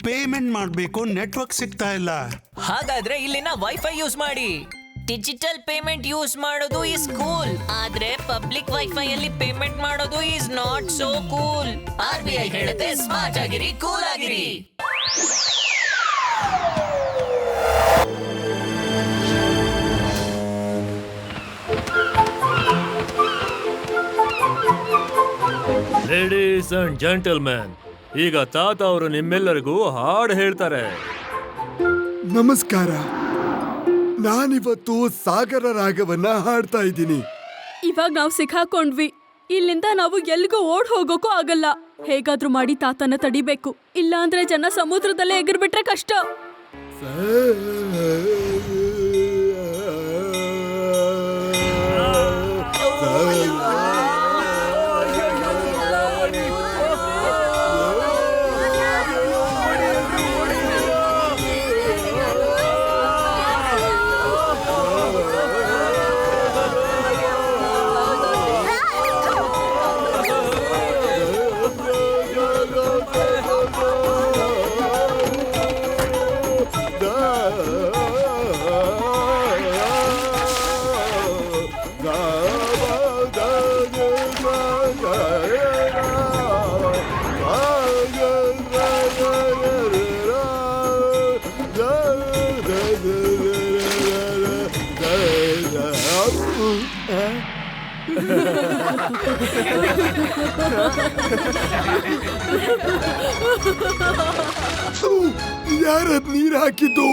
Payment ಮಾಡಬೇಕು, network ಸಿಗ್ತಾ ಇಲ್ಲ. ಹಾಗಾದ್ರೆ ಇಲ್ಲಿನ ವೈಫೈ ಯೂಸ್ ಮಾಡಿ. ಡಿಜಿಟಲ್ ಪೇಮೆಂಟ್ ಯೂಸ್ ಮಾಡೋದು ಇಸ್ ಕೂಲ್, ಆದ್ರೆ ಪಬ್ಲಿಕ್ ವೈಫೈ ಅಲ್ಲಿ ಪೇಮೆಂಟ್ ಮಾಡೋದು is not so cool. RBI ಹೇಳುತ್ತೆ ಸ್ಮಾರ್ಟ್ ಆಗಿರಿ, ಕೂಲ್ ಆಗಿರಿ. ಲೇಡೀಸ್ ಅಂಡ್ ಜೆಂಟಲ್ಮೆನ್, ಈಗ ತಾತ ಅವರು ನಿಮ್ಮೆಲ್ಲರಿಗೂ ಹಾಡು ಹೇಳ್ತಾರೆ. ನಮಸ್ಕಾರ, ನಾನಿವತ್ತು ಸಾಗರ ರಾಗವನ್ನ ಹಾಡ್ತಾ ಇದ್ದೀನಿ. ಇವಾಗ ನಾವು ಸಿಕ್ಕಾಕೊಂಡ್ವಿ. ಇಲ್ಲಿಂದ ನಾವು ಎಲ್ಗೂ ಓಡ್ ಹೋಗೋಕೂ ಆಗಲ್ಲ. ಹೇಗಾದ್ರೂ ಮಾಡಿ ತಾತನ ತಡಿಬೇಕು, ಇಲ್ಲ ಅಂದ್ರೆ ಜನ ಸಮುದ್ರದಲ್ಲೇ ಎಗರ್ಬಿಟ್ರೆ ಕಷ್ಟ. ಯಾರದ್ ನೀರ್ ಹಾಕಿದ್ದು?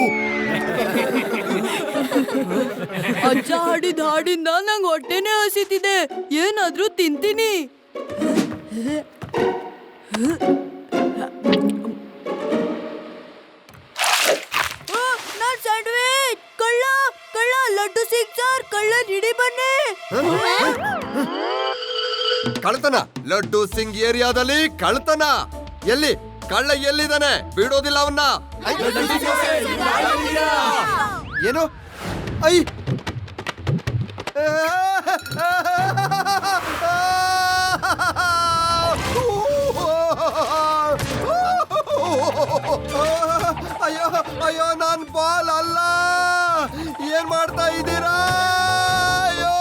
ಅಜ್ಜ ಹಾಡಿದ ಹಾಡಿಂದ ನಂಗೆ ಹೊಟ್ಟೆನೆ ಹಸಿತಿದೆ. ಏನಾದ್ರೂ ತಿಂತೀನಿ. ಸ್ಯಾಂಡ್ವಿಚ್! ಕಳ್ಳ ಕಳ್ಳ, ಲಡ್ಡು ಸಿಕ್ಸರ್, ಕಳ್ಳ ಹಿಡಿ ಬನ್ನಿ. ಕಳ್ತನ! ಲಡ್ಡು ಸಿಂಗ್ ಏರಿಯಾದಲ್ಲಿ ಕಳ್ತನ! ಎಲ್ಲಿ ಕಳ್ಳ ಎಲ್ಲಿದ್ದಾನೆ? ಬಿಡೋದಿಲ್ಲ ಅವನ್ನ. ಏನು? ಐ ಅಯ್ಯೋ ಅಯ್ಯೋ, ನಾನ್ ಬಾಲ್ ಅಲ್ಲ. ಏನ್ ಮಾಡ್ತಾ ಇದ್ದೀರಾ? ಅಯ್ಯೋ!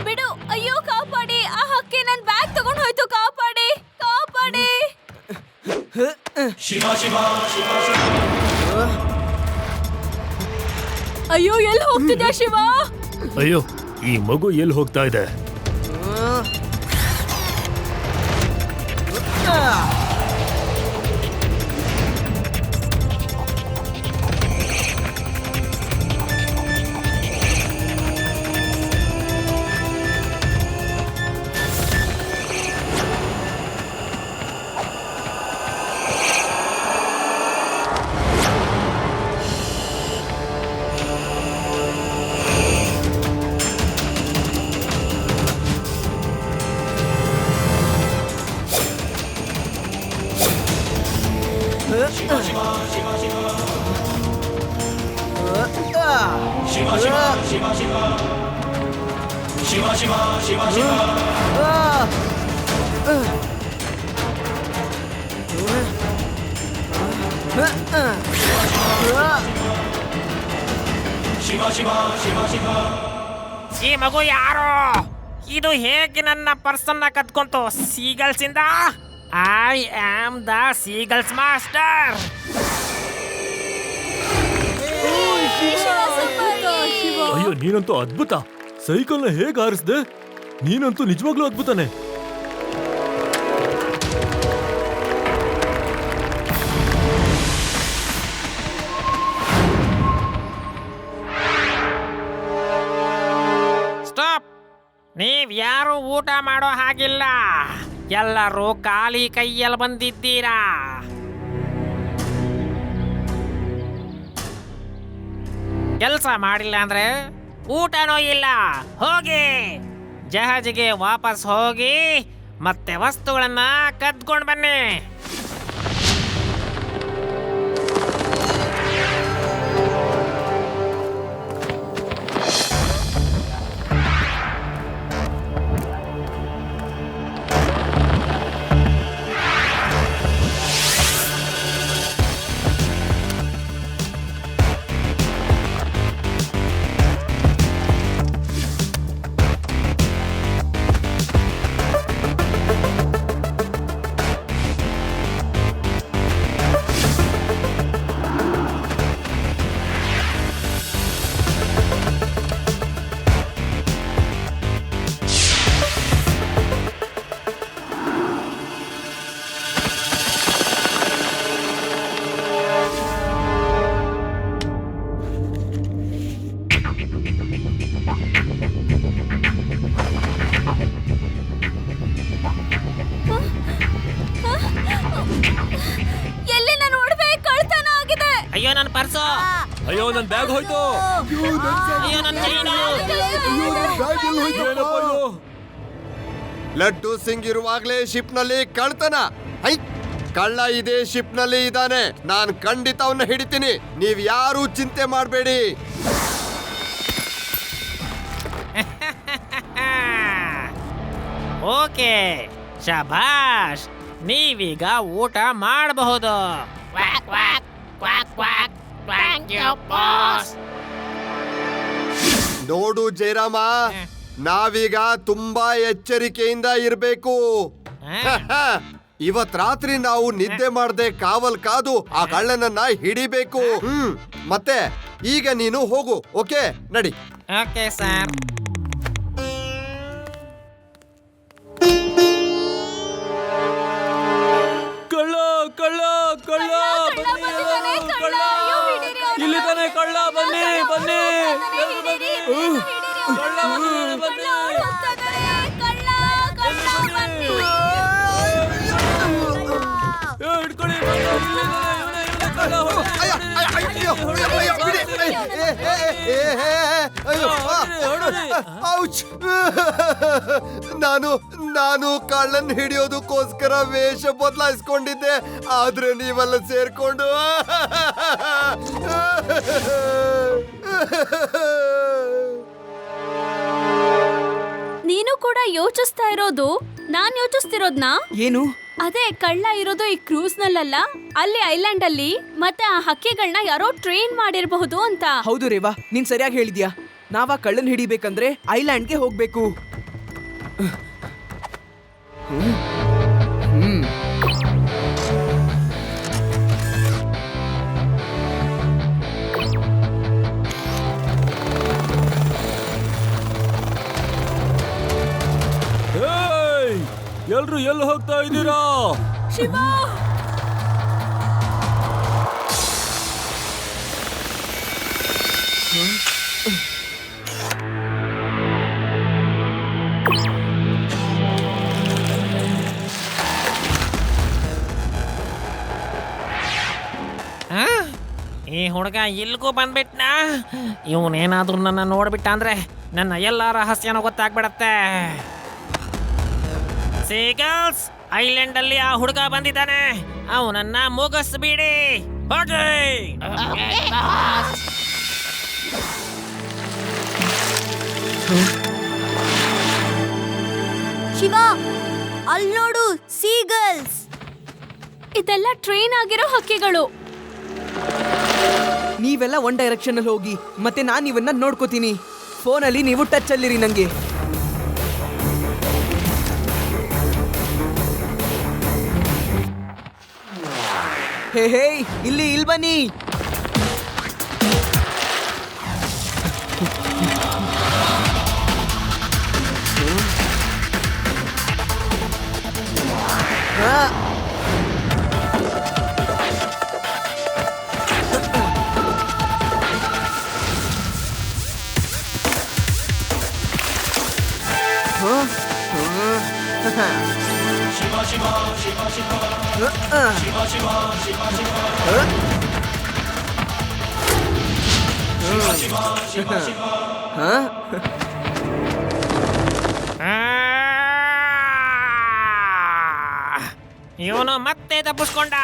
ಬಿಡು. ಅಯ್ಯೋ ಕಾಪಾಡಿ, ಆ ಹಕ್ಕಿ ನನ್ ಬ್ಯಾಗ್ ತಗೊಂಡ್ ಹೋಯ್ತು. ಕಾಪಾಡಿ ಕಾಪಾಡಿ. ಅಯ್ಯೋ, ಎಲ್ಲಿ ಹೋಗ್ತಿದ್ಯಾ ಶಿವ? ಅಯ್ಯೋ, ಈ ಮಗು ಎಲ್ಲಿ ಹೋಗ್ತಾ ಇದೆ? ಈ ಮಗು ಯಾರು? ಇದು ಹೇಗೆ ನನ್ನ ಪರ್ಸನ್ನ ಕದ್ಕೊಂತು? ಸೀಗಲ್ಸ್ ಇಂದ? I am the seagulls master. ಅಯ್ಯೋ, ನೀನಂತೂ ಅದ್ಭುತ. ಸೈಕಲ್ನ ಹೇಗೆ ಹಾರಿಸ್ದೆ? ನೀನಂತೂ ನಿಜವಾಗ್ಲೂ ಅದ್ಭುತನೇ. ಸ್ಟಾಪ್! ನೀವ್ಯಾರು ಊಟ ಮಾಡೋ ಹಾಗಿಲ್ಲ. ಎಲ್ಲರೂ ಖಾಲಿ ಕೈಯಲ್ಲಿ ಬಂದಿದ್ದೀರಾ. ಕೆಲಸ ಮಾಡಿಲ್ಲ ಅಂದ್ರೆ ಊಟನೂ ಇಲ್ಲ. ಹೋಗಿ ಜಹಾಜಿಗೆ ವಾಪಸ್ ಹೋಗಿ ಮತ್ತೆ ವಸ್ತುಗಳನ್ನ ಕದ್ಕೊಂಡು ಬನ್ನಿ. ಎಲ್ಲಿ ನನ್ನ ಒಡವೆ ಕಳ್ತನ ಆಗಿದೆ. ಅಯ್ಯೋ ನನ್ನ ಪರ್ಸು, ಅಯ್ಯೋ ನನ್ ಬ್ಯಾಗ್ ಹೋಯ್ತು. ಅಯ್ಯೋ ನನ್ನ ಚೈನು. ಏನಪ್ಪ ಇದು? ಲಡ್ಡು ಸಿಂಗ್ ಇರುವಾಗ್ಲೇ ಶಿಪ್ ನಲ್ಲಿ ಕಳ್ತನ. ಹೈ, ಕಳ್ಳ ಇದೇ ಶಿಪ್ ನಲ್ಲಿ ಇದ್ದಾನೆ. ನಾನ್ ಖಂಡಿತ ಅವನ್ನ ಹಿಡಿತೀನಿ. ನೀವ್ ಯಾರು ಚಿಂತೆ ಮಾಡಬೇಡಿ. ಓಕೆ, ಶಭಾಷ್, ನೀವೀಗ ಊಟ ಮಾಡಬಹುದು. ನೋಡು ಜಯರಾಮ, ನಾವೀಗ ತುಂಬಾ ಎಚ್ಚರಿಕೆಯಿಂದ ಇರ್ಬೇಕು. ಇವತ್ ರಾತ್ರಿ ನಾವು ನಿದ್ದೆ ಮಾಡದೆ ಕಾವಲ್ ಕಾದು ಆ ಕಳ್ಳನನ್ನ ಹಿಡಿಬೇಕು. ಮತ್ತೆ ಈಗ ನೀನು ಹೋಗು. ಓಕೆ, ನಡಿ. Okay sir. ಕಳ್ಳ ಕಳ್ಳ ಕಳ್ಳ ಬನ್ನಿ, ಎಲ್ಲರೂ, ಕಳ್ಳ ಇಲ್ಲಿ ತಾನೆ ಕಳ್ಳ. ಬನ್ನಿ ಬನ್ನಿ ಎಲ್ಲರೂ ಬನ್ನಿ. ಕಳ್ಳ ಬಂದಿದ್ದಾನೆ, ಬನ್ನಿ. ಹಿಡ್ಕೊಳ್ಳಿ, ಕಳ್ಳ. ನಾನು ಕಳ್ಳನ್ ಹಿಡಿಯೋದಕ್ಕೋಸ್ಕರ ವೇಷ ಬದಲಾಯಿಸ್ಕೊಂಡಿದ್ದೆ. ಆದ್ರೆ ನೀವೆಲ್ಲ ಸೇರ್ಕೊಂಡು ನೀನು ಕೂಡ ಯೋಚಿಸ್ತಾ ಇರೋದು ನಾನ್ ಯೋಚಿಸ್ತಿರೋದ್ನಾ? ಏನು? ಅದೇ ಕಳ್ಳ ಇರೋದು ಈ ಕ್ರೂಸ್ ನಲ್ಲ, ಅಲ್ಲಿ ಐಲ್ಯಾಂಡ್ ಅಲ್ಲಿ. ಮತ್ತೆ ಆ ಹಕ್ಕಿಗಳನ್ನ ಯಾರೋ ಟ್ರೈನ್ ಮಾಡಿರಬಹುದು ಅಂತ. ಹೌದು ರೇವಾ, ನೀನ್ ಸರಿಯಾಗಿ ಹೇಳಿದ್ಯಾ. ನಾವ ಕಳ್ಳನ್ ಹಿಡಿಬೇಕಂದ್ರೆ ಐಲ್ಯಾಂಡ್ಗೆ ಹೋಗ್ಬೇಕು. ಎಲ್ರು ಎಲ್ಲಿ ಹೋಗ್ತಾ ಇದ್ದೀರಾ? ಶಿವ, ಈ ಹುಡುಗ ಇಲ್ಗೂ ಬಂದ್ಬಿಟ್ನಾ? ಇವನೇನಾದ್ರೂ ನನ್ನ ನೋಡ್ಬಿಟ್ಟ ಅಂದ್ರೆ ನನ್ನ ಎಲ್ಲ ರಹಸ್ಯನೂ ಗೊತ್ತಾಗ್ಬಿಡತ್ತೆ. ಸೀಗಲ್ಸ್, ಐಲ್ಯಾಂಡ್ ಅಲ್ಲಿ ಆ ಹುಡುಗ ಬಂದಿದ್ದಾನೆ. ಅವನನ್ನ ಮುಗಿಸ್ಬಿಡಿ. ಹೋಗಿ. ಶಿವ, ಅಲ್ಲಿ ನೋಡು, ಸೀಗಲ್ಸ್. ಇದೆಲ್ಲ ಟ್ರೈನ್ ಆಗಿರೋ ಹಕ್ಕಿಗಳು. ನೀವೆಲ್ಲ ಒನ್ ಡೈರೆಕ್ಷನ್ ಅಲ್ಲಿ ಹೋಗಿ, ಮತ್ತೆ ನಾನು ಇವನ್ನ ನೋಡ್ಕೋತೀನಿ. ಫೋನಲ್ಲಿ ನೀವು ಟಚ್ ಅಲ್ಲಿರಿ ನಂಗೆ. ಹೇ ಹೇ, ಇಲ್ಲಿ ಬನ್ನಿ. ಇವನು ಮತ್ತೆ ತಪ್ಪಿಸ್ಕೊಂಡ.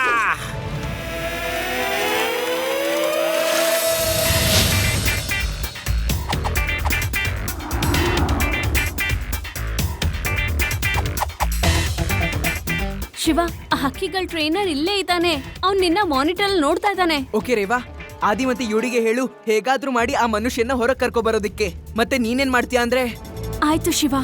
ಶಿವ, ಆ ಹಕ್ಕಿಗಳ ಟ್ರೈನರ್ ಇಲ್ಲೇ ಇದ್ದಾನೆ. ಅವ್ನ್ ನಿನ್ನ ಮಾನಿಟರ್ ನೋಡ್ತಾ ಇದ್ದಾನೆ. ಓಕೆ ರೇವಾ, ಆದಿ ಮತ್ತೆ ಯುಡಿಗೆ ಹೇಳು ಹೇಗಾದ್ರೂ ಮಾಡಿ ಆ ಮನುಷ್ಯನ ಹೊರಗೆ ಕರ್ಕೊ ಬರೋದಿಕ್ಕೆ. ಮತ್ತೆ ನೀನೇನ್ ಮಾಡ್ತೀಯ ಅಂದ್ರೆ? ಆಯ್ತು ಶಿವ.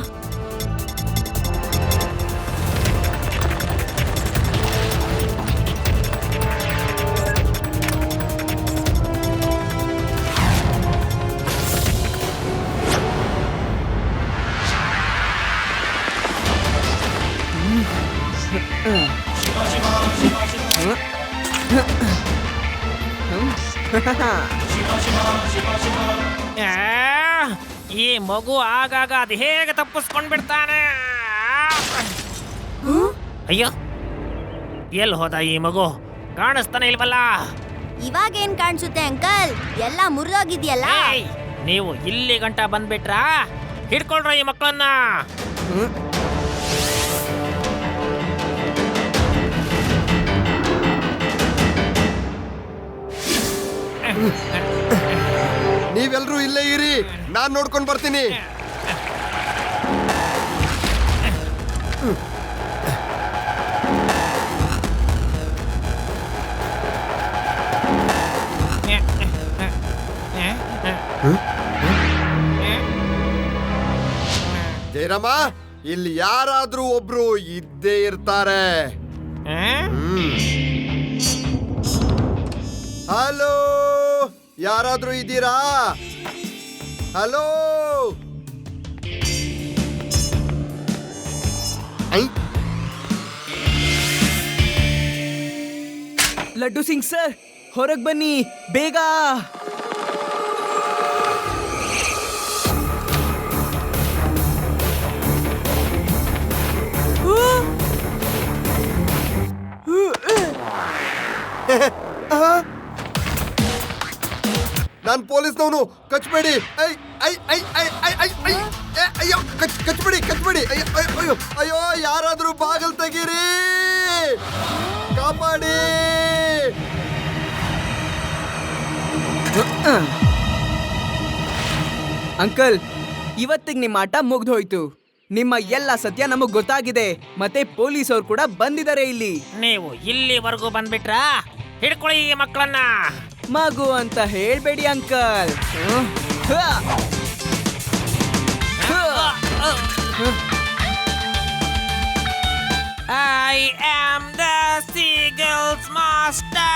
ಈ ಮಗು ಆಗಾಗ ಅದು ಹೇಗೆ ತಪ್ಪಿಸ್ಕೊಂಡ್ ಬಿಡ್ತಾನೆ. ಅಯ್ಯೋ, ಎಲ್ಲಿ ಹೋದ ಈ ಮಗು? ಕಾಣಿಸ್ತಾನೆ ಇಲ್ವಲ್ಲ. ಇವಾಗೇನ್ ಕಾಣಿಸುತ್ತೆ ಅಂಕಲ್? ಎಲ್ಲ ಮುರಿದೋಗಿದ್ಯಲ್ಲ. ಏಯ್, ನೀವು ಇಲ್ಲಿ ಗಂಟ ಬಂದ್ಬಿಟ್ರಾ? ಹಿಡ್ಕೊಳ್ರ ಈ ಮಕ್ಕಳನ್ನ. ನೀವೆಲ್ರೂ ಇಲ್ಲೇ ಇರಿ, ನಾನ್ ನೋಡ್ಕೊಂಡ್ ಬರ್ತೀನಿ. ಜಯರಾಮ, ಇಲ್ಲಿ ಯಾರಾದ್ರೂ ಒಬ್ರು ಇದ್ದೇ ಇರ್ತಾರೆ. ಹಲೋ, ಯಾರಾದ್ರೂ ಇದ್ದೀರಾ? ಹಲೋ. ಲಡ್ಡು ಸಿಂಗ್ ಸರ್, ಹೊರಗ್ ಬನ್ನಿ ಬೇಗ. ನಾನ್ ಪೊಲೀಸ್ನವನು, ಕಚ್ಬೇಡಿ. ಅಯ್ಯೋ, ಕಚ್ಬೇಡಿ. ಅಯ್ಯೋ, ಅಯ್ಯೋ, ಯಾರಾದ್ರೂ ಬಾಗಿಲು ತೆಗೀರಿ, ಕಾಪಾಡಿ. ಅಂಕಲ್, ಇವತ್ತಿಗೆ ನಿಮ್ಮ ಆಟ ಮುಗ್ದೋಯ್ತು. ನಿಮ್ಮ ಎಲ್ಲ ಸತ್ಯ ನಮಗ್ ಗೊತ್ತಾಗಿದೆ. ಮತ್ತೆ ಪೊಲೀಸ್ ಅವ್ರು ಕೂಡ ಬಂದಿದ್ದಾರೆ ಇಲ್ಲಿ. ನೀವು ಇಲ್ಲಿವರೆಗೂ ಬಂದ್ಬಿಟ್ರಾ? ಹಿಡ್ಕೊಳ್ಳಿ ಈ ಮಕ್ಕಳನ್ನ. ಮಗು ಅಂತ ಹೇಳ್ಬೇಡಿ uncle. I am the Seagulls Master.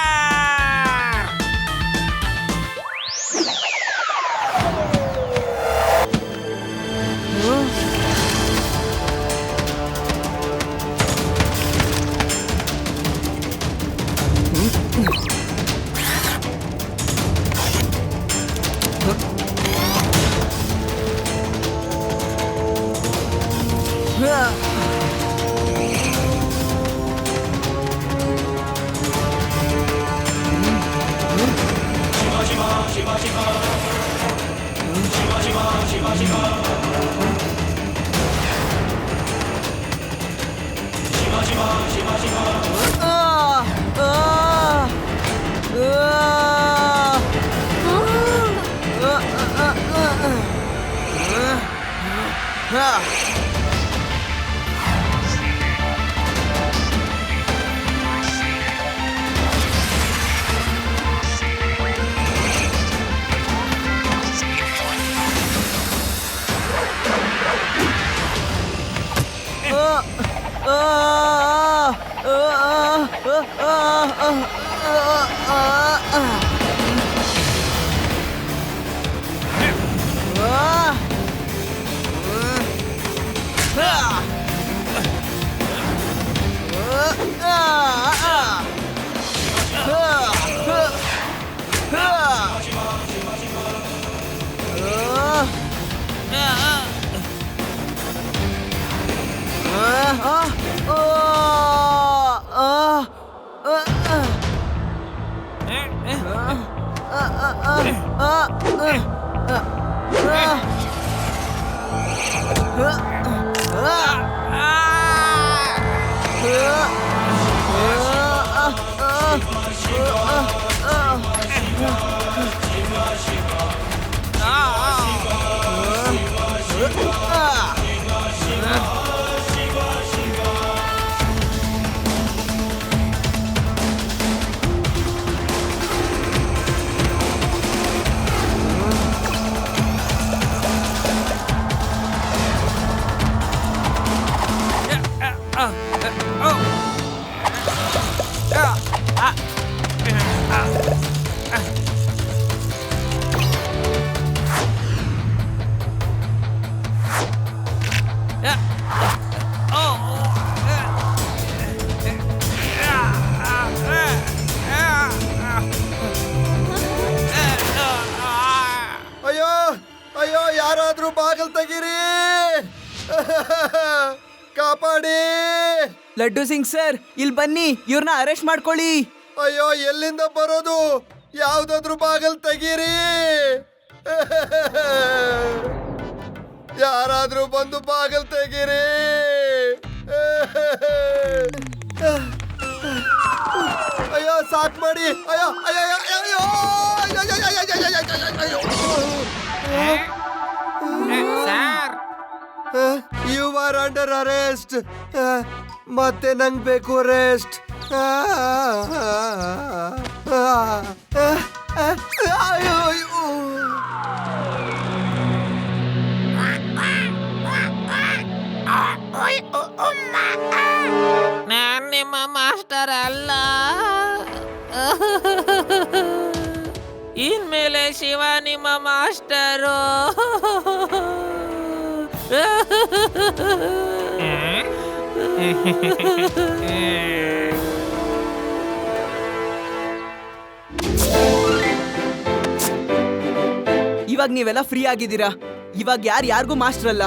ಅಯ್ಯೋ ಅಯ್ಯೋ ಯಾರಾದ್ರೂ ಬಾಗಿಲು ತೆಗೀರಿ ಕಾಪಾಡಿ. ಲಡ್ಡು ಸಿಂಗ್ ಸರ್ ಇಲ್ಲಿ ಬನ್ನಿ, ಇವ್ರನ್ನ ಅರೆಸ್ಟ್ ಮಾಡ್ಕೊಳ್ಳಿ. ಅಯ್ಯೋ ಎಲ್ಲಿಂದ ಬರೋದು? ಯಾವ್ದಾದ್ರು ಬಾಗಿಲು ತೆಗೀರಿ. ಯಾರಾದ್ರೂ ಬಂದು ಬಾಗಿಲು ತೆಗೀರಿ. ಅಯ್ಯೋ ಸಾಕ್ ಮಾಡಿ. ಅಯ್ಯೋ ಅಯ್ಯೋ ಅಯ್ಯೋ sir, you are under arrest. ಮತ್ತೆ ನಂಗೆ ಬೇಕು ರೆಸ್ಟ್. ನಾನ್ ನಿಮ್ಮ ಮಾಸ್ಟರ್ ಅಲ್ಲ. ಇನ್ಮೇಲೆ ಶಿವ ನಿಮ್ಮ ಮಾಸ್ಟರು. ಇವಾಗ ನೀವೆಲ್ಲ ಫ್ರೀ ಆಗಿದ್ದೀರಾ. ಇವಾಗ ಯಾರಿಗೂ ಮಾಸ್ಟರ್ ಅಲ್ಲ.